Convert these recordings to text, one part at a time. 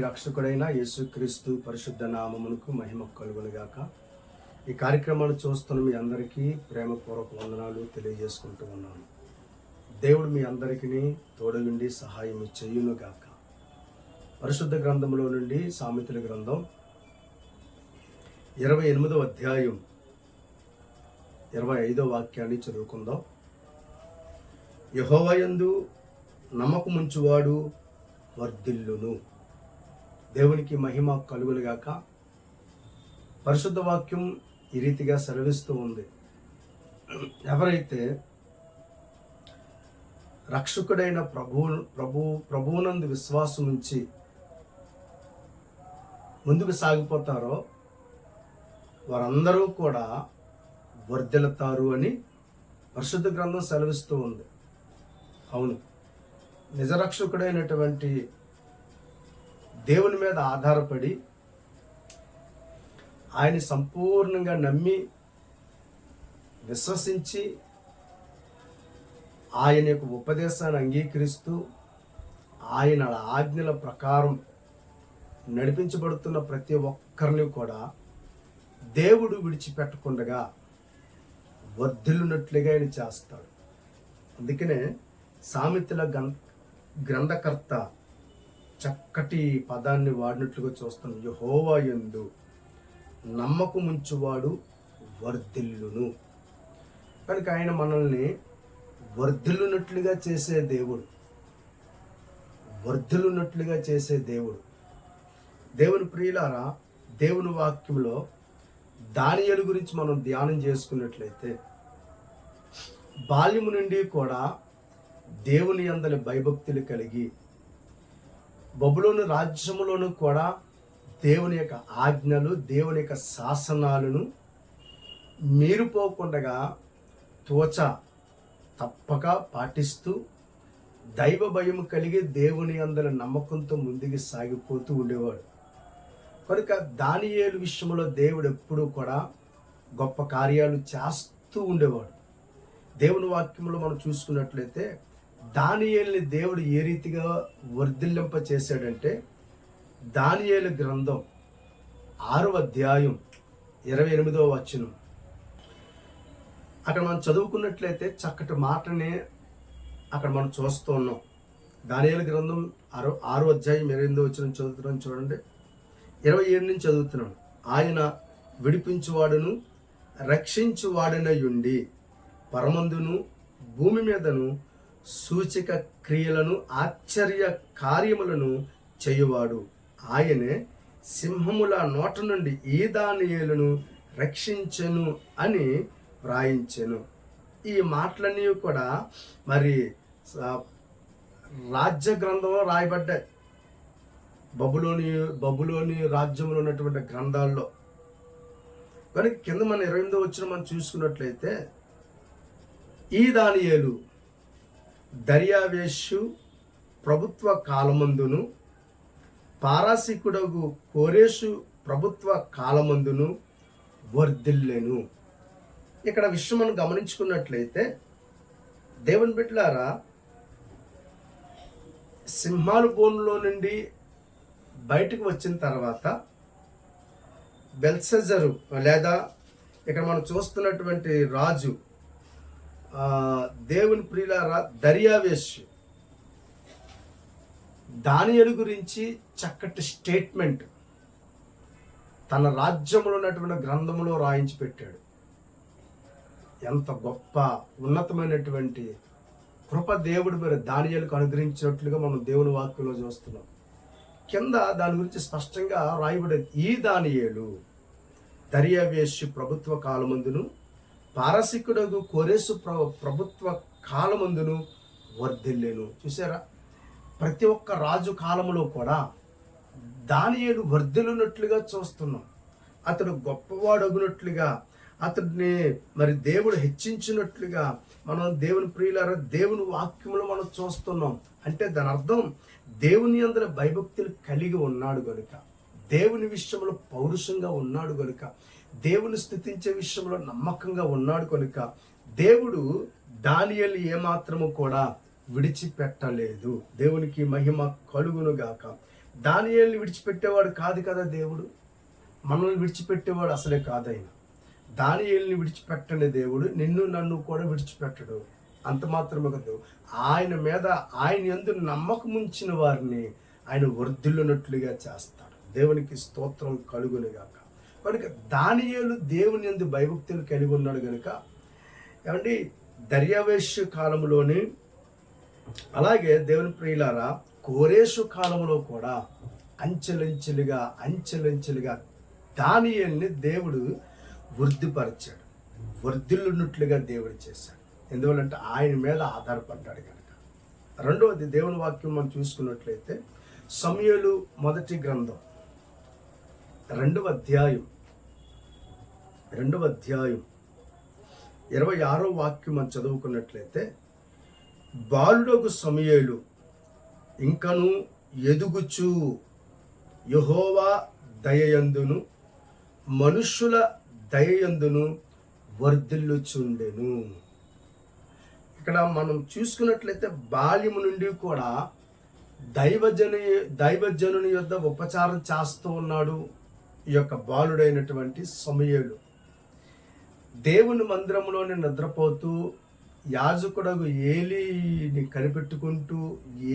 రక్షకుడైన యేసుక్రీస్తు పరిశుద్ధ నామమునకు మహిమ కలుగునుగాక. ఈ కార్యక్రమాన్ని చూస్తున్న మీ అందరికీ ప్రేమపూర్వక వందనాలు తెలియజేసుకుంటూ ఉన్నాను. దేవుడు మీ అందరికీ తోడుగుండి సహాయం చేయునుగాక. పరిశుద్ధ గ్రంథంలో నుండి సామెతల గ్రంథం 28వ అధ్యాయం 25వ వాక్యాన్ని చదువుకుందాం. యెహోవాయందు నమ్మకముంచువాడు వర్ధిల్లును. దేవునికి మహిమ కలుగునుగాక. పరిశుద్ధ వాక్యం ఈ రీతిగా సెలవిస్తూ ఉంది. ఎవరైతే రక్షకుడైన ప్రభువునందు విశ్వాసం ఉంచి ముందుకు సాగిపోతారో వారందరూ కూడా వర్ధిల్లుతారు అని పరిశుద్ధ గ్రంథం సెలవిస్తూ ఉంది. అవును, నిజరక్షకుడైనటువంటి దేవుని మీద ఆధారపడి ఆయన సంపూర్ణంగా నమ్మి విశ్వసించి ఆయన యొక్క ఉపదేశాన్ని అంగీకరిస్తూ ఆయన ఆజ్ఞల ప్రకారం నడిపించబడుతున్న ప్రతి ఒక్కరిని కూడా దేవుడు విడిచిపెట్టకుండా వర్ధిల్లునట్లుగా ఆయన చేస్తాడు. అందుకనే సామెతల గ్రంథకర్త చక్కటి పదాన్ని వాడినట్లుగా చూస్తాం. యెహోవాయందు నమ్మకముంచువాడు వర్ధిల్లును. కనుక ఆయన మనల్ని వర్ధిల్లునట్లుగా చేసే దేవుడు, వర్ధిల్లునట్లుగా చేసే దేవుడు. దేవుని ప్రియులారా, దేవుని వాక్యంలో దానియేలు గురించి మనం ధ్యానం చేసుకున్నట్లయితే బాల్యము నుండి కూడా దేవుని యందలి భయభక్తులు కలిగి బబులోను రాజ్యములోను కూడా దేవుని యొక్క ఆజ్ఞలు, దేవుని యొక్క శాసనాలను మీరిపోకుండా తప్పక పాటిస్తూ దైవ భయం కలిగి దేవుని యందలి నమ్మకంతో ముందుకు సాగిపోతూ ఉండేవాడు. కనుక దానియేలు విషయంలో దేవుడు ఎప్పుడూ కూడా గొప్ప కార్యాలు చేస్తూ ఉండేవాడు. దేవుని వాక్యంలో మనం చూసుకున్నట్లయితే దానియేలుని దేవుడు ఏ రీతిగా వర్ధిల్లింప చేశాడంటే, దానియేలు గ్రంథం 6వ అధ్యాయం 28వ వచనం అక్కడ మనం చదువుకున్నట్లయితే చక్కటి మాటని అక్కడ మనం చూస్తూ ఉన్నాం. దానియేలు గ్రంథం 6వ అధ్యాయం 28వ వచనం చదువుతున్నాం. చూడండి, 27 నుంచి చదువుతున్నాను. ఆయన విడిపించువాడును రక్షించువాడనయుండి పరమందును భూమి మీదను సూచక క్రియలను ఆశ్చర్య కార్యములను చేయువాడు. ఆయనే సింహముల నోట నుండి ఈ దానియేలును రక్షించెను అని వ్రాయించెను. ఈ మాటలన్నీ కూడా మరి రాజ్య గ్రంథంలో రాయబడ్డాయి. బబులోని రాజ్యంలో ఉన్నటువంటి గ్రంథాల్లో. కనుక కింద మన 28వ వచనం మనం చూసుకున్నట్లయితే, ఈ దానియేలు దర్యావేషు ప్రభుత్వ కాలమందును పారాసికుడగు కోరేషు ప్రభుత్వ కాలమందును వర్ధిల్లెను. ఇక్కడ విషయం మనం గమనించుకున్నట్లయితే, దేవుని బిడ్డలారా, సింహాల బోనులో నుండి బయటకు వచ్చిన తర్వాత బెల్షెజరు లేదా ఇక్కడ మనం చూస్తున్నటువంటి రాజు దేవుని ప్రియులారా దర్యావేషు దానియేలు గురించి చక్కటి స్టేట్మెంట్ తన రాజ్యంలో ఉన్నటువంటి గ్రంథంలో రాయించి పెట్టాడు. ఎంత గొప్ప ఉన్నతమైనటువంటి కృప దేవుడు మరి దానియేలుకు అనుగ్రహించినట్లుగా మనం దేవుని వాక్యంలో చూస్తున్నాం. కింద దాని గురించి స్పష్టంగా రాయబడేది, ఈ దానియేలు దర్యావేషు ప్రభుత్వ కాలమందును పారసికుడగు కోరేసు ప్రభుత్వ కాలమందును వర్ధిల్లెను. చూసారా, ప్రతి ఒక్క రాజు కాలములో కూడా దానియేలు వర్ధిల్లునట్లుగా చూస్తున్నాం. అతడు గొప్పవాడగునట్లుగా, అతడిని మరి దేవుడు హెచ్చించినట్లుగా మనం దేవుని ప్రియులారా దేవుని వాక్యములో మనం చూస్తున్నాం. అంటే దాని అర్థం దేవుని యందు భయభక్తులు కలిగి ఉన్నాడు గనుక, దేవుని విషయంలో పౌరుషంగా ఉన్నాడు గనుక, దేవుని స్తుతించే విషయంలో నమ్మకంగా ఉన్నాడు కనుక దేవుడు దానియేలు ఏమాత్రము కూడా విడిచిపెట్టలేదు. దేవునికి మహిమ కలుగును గాక. దానియేలుని విడిచిపెట్టేవాడు కాదు కదా దేవుడు. మనల్ని విడిచిపెట్టేవాడు అసలే కాదు ఆయన. దానియేలుని విడిచిపెట్టని దేవుడు నిన్ను నన్ను కూడా విడిచిపెట్టడు. అంత మాత్రమే కాదు, ఆయన మీద ఆయన యందు నమ్మకం ఉంచిన వారిని ఆయన వర్ధిల్లునట్లుగా చేస్తాడు. దేవునికి స్తోత్రం కలుగునుగాక. కనుక దానియేలు దేవుని యందు భయభక్తులు కలిగి ఉన్నాడు కనుక ఏమండి దర్యావేషు కాలంలోని, అలాగే దేవుని ప్రియులారా కోరేషు కాలంలో కూడా అంచెలంచెలుగా దానియేలుని దేవుడు వృద్ధిపరిచాడు, వర్ధిల్లున్నట్లుగా దేవుడు చేశాడు. ఎందువల్లంటే ఆయన మీద ఆధారపడ్డాడు కనుక. రెండవది దేవుని వాక్యం మనం చూసుకున్నట్లయితే సమూయేలు మొదటి గ్రంథం 2వ అధ్యాయం 26వ వాక్యం మనం చదువుకున్నట్లయితే, బాలుడగు సమూయేలు ఇంకను ఎదుగుచు యెహోవా దయయందును మనుష్యుల దయయందును వర్ధిల్లుచుండెను. ఇక్కడ మనం చూసుకున్నట్లయితే బాల్యము నుండి కూడా దైవజనుని యొద్ద ఉపచారం చేస్తూ ఉన్నాడు ఈ యొక్క బాలుడైనటువంటి సమూయేలు. దేవుని మందిరంలోనే నిద్రపోతూ యాజకుడగు ఏలీని కనిపెట్టుకుంటూ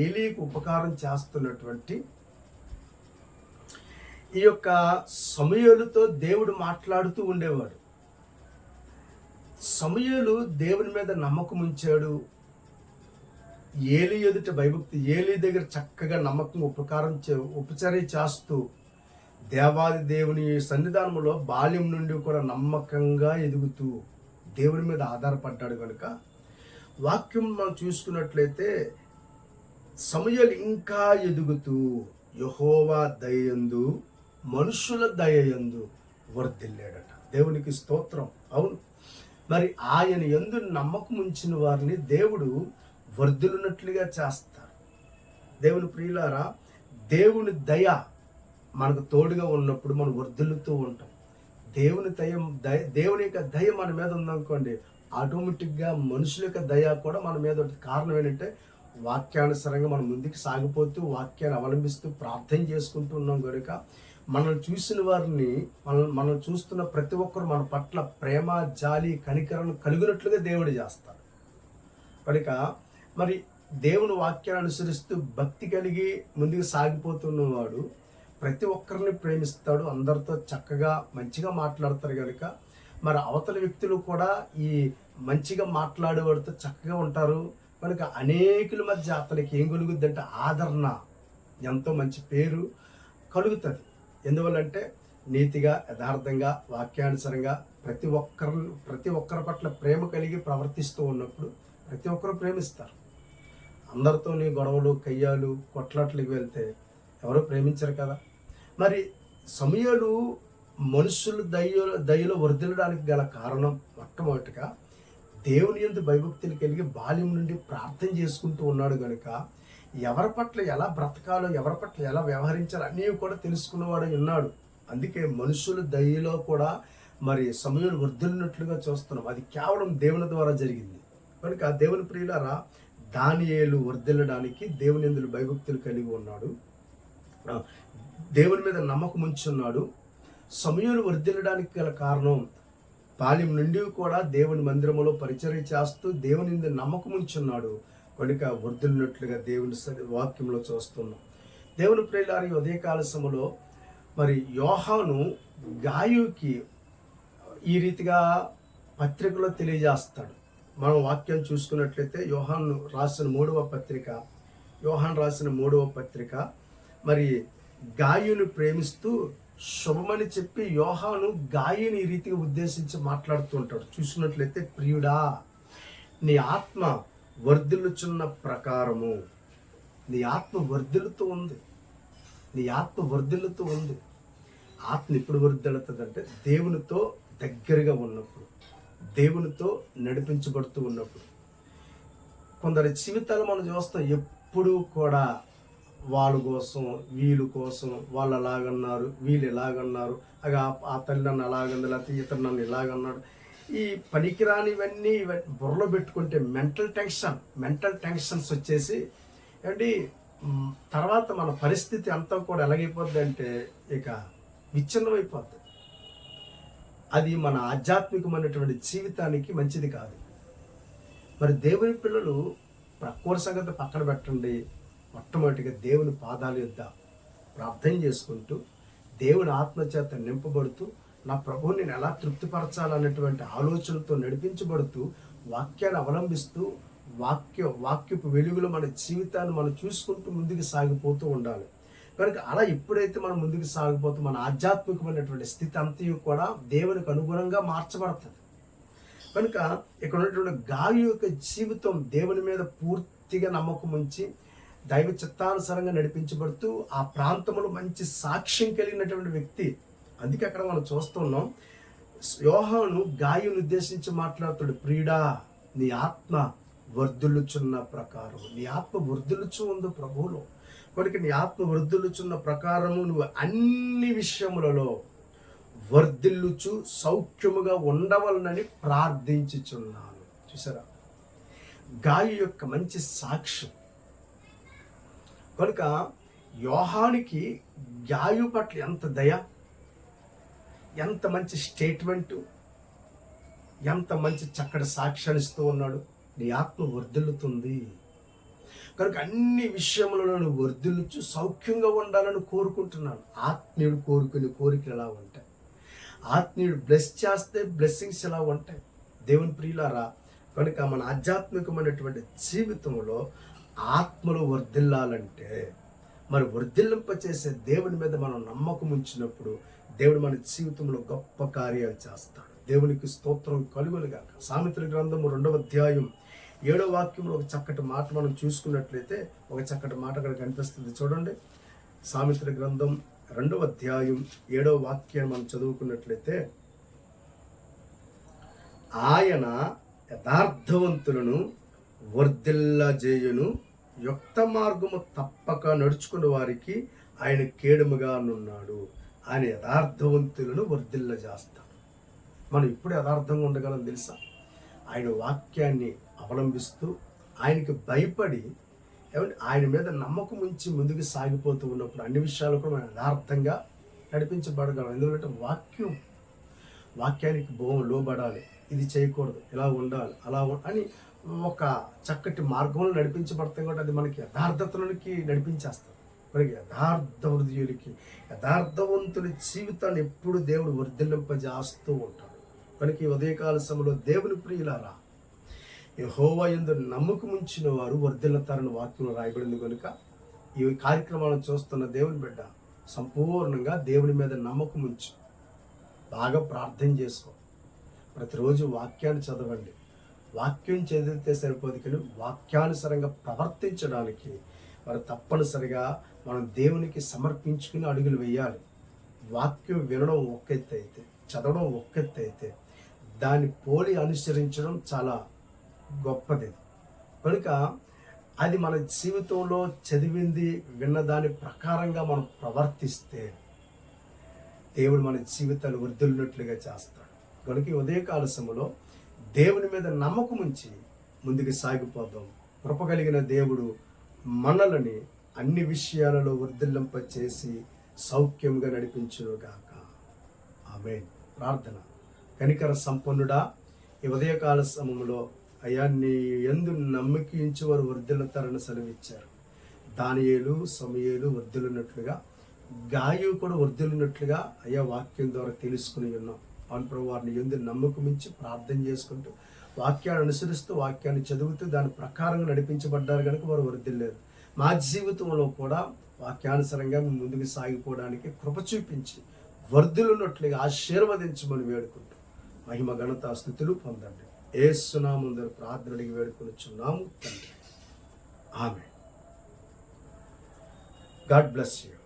ఏలీకి ఉపకారం చేస్తున్నటువంటి ఈ యొక్క సమూయేలుతో దేవుడు మాట్లాడుతూ ఉండేవాడు. సమూయేలు దేవుని మీద నమ్మకం ఉంచాడు. ఏలీ ఎదుట భయభక్తి, ఏలీ దగ్గర చక్కగా నమ్మకం ఉపచర్య చేస్తూ దేవాది దేవుని సన్నిధానంలో బాల్యం నుండి కూడా నమ్మకంగా ఎదుగుతూ దేవుని మీద ఆధారపడ్డాడు కనుక వాక్యం మనం చూసుకున్నట్లయితే సమూయేలు ఇంకా ఎదుగుతూ యెహోవా దయయందు మనుషుల దయయందు వర్ధిల్లాడట. దేవునికి స్తోత్రం. అవును, మరి ఆయన యందు నమ్మకం ఉంచిన వారిని దేవుడు వర్ధిల్లునట్లుగా చేస్తారు. దేవుని ప్రియులారా, దేవుని దయ మనకు తోడుగా ఉన్నప్పుడు మనం వర్ధిల్లుతూ ఉంటాం. దేవుని యొక్క దయ మన మీద ఉందనుకోండి, ఆటోమేటిక్గా మనుషుల యొక్క దయ కూడా మన మీద ఉంటుంది. కారణం ఏంటంటే వాక్యానుసారంగా మనం ముందుకు సాగిపోతూ వాక్యాన్ని అవలంబిస్తూ ప్రార్థన చేసుకుంటూ ఉన్నాం కనుక మనల్ని చూసిన వారిని మనం చూస్తున్న ప్రతి ఒక్కరు మన పట్ల ప్రేమ, జాలి, కనికరం కలిగినట్లుగా దేవుడు చేస్తాడు. కనుక మరి దేవుని వాక్యాన్ని అనుసరిస్తూ భక్తి కలిగి ముందుకు సాగిపోతున్నవాడు ప్రతి ఒక్కరిని ప్రేమిస్తాడు, అందరితో చక్కగా మంచిగా మాట్లాడతారు కనుక మరి అవతల వ్యక్తులు కూడా ఈ మంచిగా మాట్లాడేవాడితో చక్కగా ఉంటారు. కనుక అనేకుల మధ్య అతనికి ఏం కలుగుద్ది అంటే ఆదరణ, ఎంతో మంచి పేరు కలుగుతుంది. ఎందువల్లంటే నీతిగా, యథార్థంగా, వాక్యానుసారంగా ప్రతి ఒక్కరి పట్ల ప్రేమ కలిగి ప్రవర్తిస్తూ ఉన్నప్పుడు ప్రతి ఒక్కరు ప్రేమిస్తారు. అందరితో నీ గొడవలు, కయ్యాలు, కొట్లాట్లకి వెళ్తే ఎవరో ప్రేమించరు కదా. మరి సమూయేలు మనుషులు దయలో వర్ధిల్లడానికి గల కారణం మొట్టమొదటిగా దేవుని యందు భయభక్తులు కలిగి బాల్యం నుండి ప్రార్థన చేసుకుంటూ ఉన్నాడు కనుక ఎవరి పట్ల ఎలా బ్రతకాలో, ఎవరి పట్ల ఎలా వ్యవహరించాలో అన్నీ కూడా తెలుసుకున్నవాడు ఉన్నాడు. అందుకే మనుషుల దయలో కూడా మరి సమూయేలు వర్ధిల్లినట్లుగా చూస్తున్నాం. అది కేవలం దేవుని ద్వారా జరిగింది. కనుక దేవుని ప్రియులారా, దానియేలు వర్ధిల్లడానికి దేవుని యందు భయభక్తులు కలిగి ఉన్నాడు, దేవుని మీద నమ్మకం ఉంచున్నాడు. సమూయేలు వర్ధిల్లడానికి గల కారణం బాల్యం నుండి కూడా దేవుని మందిరములో పరిచర్య చేస్తూ దేవుని యందు నమ్మకం ఉంచున్నాడు కనుక వర్ధిల్లినట్లుగా దేవుని వాక్యంలో చూస్తున్నాం. దేవుని ప్రియులారా, ఉదయకాల సమయంలో మరి యోహాను గాయుకి ఈ రీతిగా పత్రికలో తెలియజేస్తాడు. మనం వాక్యం చూసుకున్నట్లయితే యోహాన్ రాసిన మూడవ పత్రిక మరి గాయుని ప్రేమిస్తూ శుభమని చెప్పి యోహాను గాయుని ఈ రీతిగా ఉద్దేశించి మాట్లాడుతూ ఉంటాడు. చూసినట్లయితే, ప్రియుడా నీ ఆత్మ వర్ధిల్లుచున్న ప్రకారము, నీ ఆత్మ వర్ధిల్లుతూ ఉంది. ఆత్మ ఎప్పుడు వర్ధిల్లుతుందంటే దేవునితో దగ్గరగా ఉన్నప్పుడు, దేవునితో నడిపించబడుతూ ఉన్నప్పుడు. కొందరి జీవితాలు మనం చూస్తాం, ఎప్పుడూ కూడా వాళ్ళ కోసం, వీళ్ళ కోసం, వాళ్ళు ఎలాగన్నారు, వీళ్ళు ఎలాగన్నారు, ఆ తల్లి నన్ను అలాగంది, లేకపోతే ఇతను నన్ను ఇలాగన్నాడు. ఈ పనికిరానివన్నీ బుర్రలో పెట్టుకుంటే మెంటల్ టెన్షన్స్ వచ్చేసి ఏంటి తర్వాత మన పరిస్థితి అంతా కూడా ఎలాగైపోద్ది అంటే ఇక విచ్ఛిన్నమైపోద్ది. అది మన ఆధ్యాత్మికమైనటువంటి జీవితానికి మంచిది కాదు. మరి దేవుని పిల్లలు ప్రక్కూర సంగతి పక్కన పెట్టండి, మొట్టమొదటిగా దేవుని పాదాల యొద్ద ప్రార్థన చేసుకుంటూ దేవుని ఆత్మచేత నింపబడుతూ నా ప్రభువుని నేను ఎలా తృప్తిపరచాలన్నటువంటి ఆలోచనతో నడిపించబడుతూ వాక్యాన్ని అవలంబిస్తూ వాక్యపు వెలుగులో మన జీవితాన్ని మనం చూసుకుంటూ ముందుకు సాగిపోతూ ఉండాలి. కనుక అలా ఎప్పుడైతే మనం ముందుకు సాగిపోతూ మన ఆధ్యాత్మికమైనటువంటి స్థితి అంతయు కూడా దేవునికి అనుగుణంగా మార్చబడుతుంది. కనుక ఇక్కడ ఉన్నటువంటి గాలి యొక్క జీవితం దేవుని మీద పూర్తిగా నమ్మకం ఉంచి దైవ చిత్తానుసారంగా నడిపించబడుతూ ఆ ప్రాంతంలో మంచి సాక్ష్యం కలిగినటువంటి వ్యక్తి. అందుకే అక్కడ మనం చూస్తున్నాం, యోహాను గాయుని ఉద్దేశించి మాట్లాడుతాడు, ప్రియుడా నీ ఆత్మ వర్ధిల్లుచున్న ప్రకారం, నీ ఆత్మ వర్ధిల్లుచు ఉంది ప్రభువులో. కనుక నీ ఆత్మ వర్ధిల్లుచున్న ప్రకారము నువ్వు అన్ని విషయములలో వర్ధిల్లుచు సౌఖ్యముగా ఉండవలనని ప్రార్థించుచున్నాను. చూసారా, గాయు యొక్క మంచి సాక్ష్యం. కనుక యోహానికి గాయు పట్ల ఎంత దయ, ఎంత మంచి స్టేట్మెంటు, ఎంత మంచి చక్కటి సాక్ష్యాన్ని ఇస్తూ ఉన్నాడు. నీ ఆత్మ వర్ధిల్లుతుంది కనుక అన్ని విషయములలో నువ్వు వర్ధిల్లుచు సౌఖ్యంగా ఉండాలని కోరుకుంటున్నాను. ఆత్మీయుడు కోరుకునే కోరికలు ఎలా ఉంటాయి, ఆత్మీయుడు బ్లెస్ చేస్తే బ్లెస్సింగ్స్ ఎలా ఉంటాయి. దేవుని ప్రియులారా, కనుక మన ఆధ్యాత్మికమైనటువంటి జీవితంలో ఆత్మలో వర్ధిల్లాలంటే మరి వర్ధిల్లింపచేసే దేవుని మీద మనం నమ్మకం ఉంచినప్పుడు దేవుడు మన జీవితంలో గొప్ప కార్యాలు చేస్తాడు. దేవునికి స్తోత్రం కలుగునుగాక. సామెతల గ్రంథము 2వ అధ్యాయం 7వ వాక్యంలో ఒక చక్కటి మాట మనం చూసుకున్నట్లయితే ఒక చక్కటి మాట అక్కడ కనిపిస్తుంది. చూడండి, సామెతల గ్రంథం 2వ అధ్యాయం 7వ వాక్యాన్ని మనం చదువుకున్నట్లయితే, ఆయన యథార్థవంతులను వర్ధిల్లజేయును, యుక్త మార్గము తప్పక నడుచుకున్న వారికి ఆయన కేడుముగా నున్నాడు. ఆయన యథార్థవంతులను వర్ధిల్లజేస్తాడు. మనం ఇప్పుడు యథార్థంగా ఉండగలం తెలుసా? ఆయన వాక్యాన్ని అవలంబిస్తూ ఆయనకి భయపడి ఆయన మీద నమ్మకం ఉంచి ముందుకు సాగిపోతూ ఉన్నప్పుడు అన్ని విషయాలు కూడా మనం యథార్థంగా నడిపించబడగలం. ఎందుకంటే వాక్యానికి లోబడాలి, ఇది చేయకూడదు, ఇలా ఉండాలి, అలా అని ఒక చక్కటి మార్గంలో నడిపించబడతాం కాబట్టి అది మనకి యథార్థతలోనికి నడిపించేస్తాం. మనకి యథార్థ హృదయులకి యథార్థవంతుల జీవితాన్ని ఎప్పుడు దేవుడు వర్ధిల్లింపజేస్తూ ఉంటాడు. కనుక ఈ ఉదయకాల సమయంలో దేవుని ప్రియులారా, యెహోవా యందు నమ్మకం ఉంచిన వారు వర్ధిల్లుతారని వాక్యం రాయబడింది. కనుక ఈ కార్యక్రమాలను చూస్తున్న దేవుని బిడ్డ సంపూర్ణంగా దేవుని మీద నమ్మకం ఉంచి బాగా ప్రార్థన చేసుకో. ప్రతిరోజు వాక్యాన్ని చదవండి. వాక్యం చదివితే సరిపోదు, కానీ వాక్యానుసారంగా ప్రవర్తించడానికి మరి తప్పనిసరిగా మనం దేవునికి సమర్పించుకుని అడుగులు వేయాలి. వాక్యం వినడం ఒక ఎత్తు అయితే, చదవడం ఒక ఎత్తు అయితే, దాన్ని పోలి అనుసరించడం చాలా గొప్పది. కనుక అది మన జీవితంలో చదివింది విన్న దాని ప్రకారంగా మనం ప్రవర్తిస్తే దేవుడు మన జీవితాలు వర్ధిల్లినట్లుగా చేస్తాడు. కనుక ఈ ఉదయకాల సమయంలో దేవుని మీద నమ్మకం ఉంచి ముందుకు సాగిపోదాం. కృప కలిగిన దేవుడు మనలని అన్ని విషయాలలో వర్ధిల్లింపచేసి సౌఖ్యంగా నడిపించునుగాక. ఆమేన్. ప్రార్థన. కనికర సంపన్నుడా, ఈ ఉదయకాల సమయంలో అయ్యా నీ యందు నమ్మకించి వారు వర్ధిల్లుతారని సెలవిచ్చారు. దానియేలు సమూయేలు వర్ధిల్లినట్లుగా గాయు కూడా వర్ధిల్లినట్లుగా అయ్యా వాక్యం ద్వారా తెలుసుకుని ఉన్నాం. అవును ప్రభు, వారిని యందు నమ్మకమించి ప్రార్థన చేసుకుంటూ వాక్యాన్ని అనుసరిస్తూ వాక్యాన్ని చదువుతూ దాని ప్రకారంగా నడిపించబడ్డారు కనుక వారు వర్ధిల్లారు. మా జీవితంలో కూడా వాక్యానుసారంగా మేము ముందుకు సాగిపోవడానికి కృప చూపించి వర్ధిల్లున్నట్లుగా ఆశీర్వదించమని వేడుకుంటూ మహిమ ఘనత స్తుతులు పొందండి. యేసు నామమున ప్రార్థన అడిగి వేడుకొనుచున్నాము తండ్రి. ఆమేన్. God bless you.